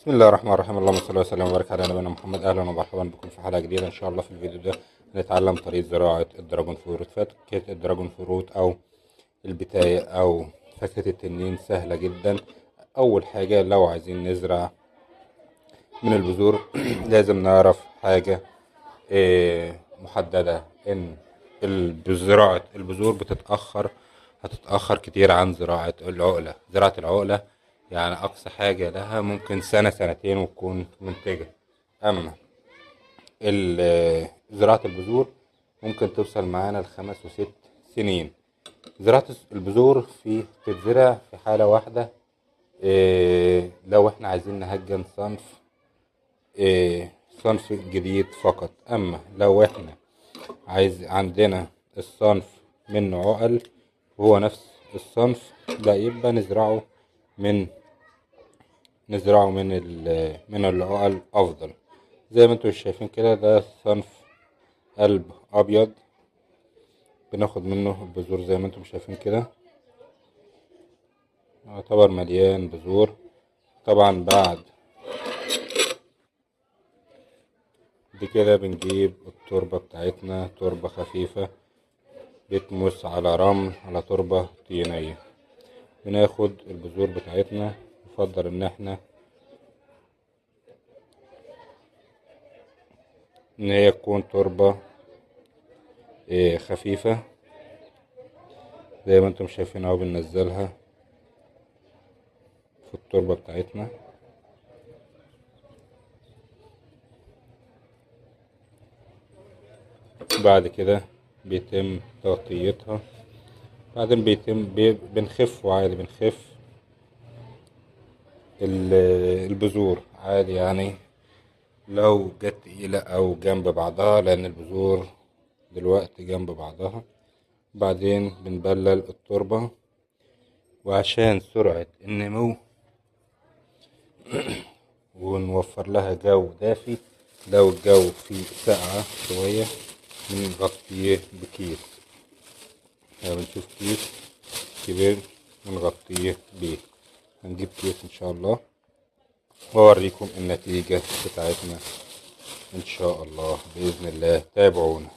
بسم الله الرحمن الرحيم. اللهم صل وسلم وبارك على نبينا محمد. اهلا ومرحبا بكم في حلقه جديده. ان شاء الله في الفيديو ده هنتعلم طريقه زراعه الدراجون فروت. فاكهه الدراجون فروت او البتايه او فاكهه التنين سهله جدا. اول حاجه لو عايزين نزرع من البذور لازم نعرف حاجه محدده، ان زراعه البذور هتتاخر كتير عن زراعه العقله. زراعه العقله يعني أقصى حاجة لها ممكن سنة سنتين وتكون منتجة. أما زراعة البذور ممكن توصل معانا ل5 و6 سنين. زراعة البذور تتزرع في حالة واحدة، لو احنا عايزين نهجن صنف جديد فقط. أما لو احنا عندنا الصنف منه عقل وهو نفس الصنف، لا يبقى نزرعه من العقل افضل. زي ما انتم شايفين كده، ده صنف قلب ابيض بناخد منه البذور. زي ما انتم شايفين كده يعتبر مليان بذور. طبعا بعد كده بنجيب التربة بتاعتنا، تربة خفيفة بتمس على رمل على تربة طينية. بناخد البذور بتاعتنا، يفضل ان احنا ان هي تكون تربة خفيفة زي ما انتم شايفين اهو. بننزلها في التربة بتاعتنا، بعد كده بيتم تغطيتها. بعدين بنخف عادي، بنخف البذور عادي، يعني لو جت تقيلة او جنب بعضها، لان البذور دلوقتي جنب بعضها. بعدين بنبلل التربة، وعشان سرعة النمو ونوفر لها جو دافي، لو الجو فيه ساقعة شوية بنغطيه بكيس. يعني بنشوف كيس كبير بنغطيه بيه. هنجيب كيس ان شاء الله واوريكم النتيجة بتاعتنا ان شاء الله بإذن الله. تابعونا.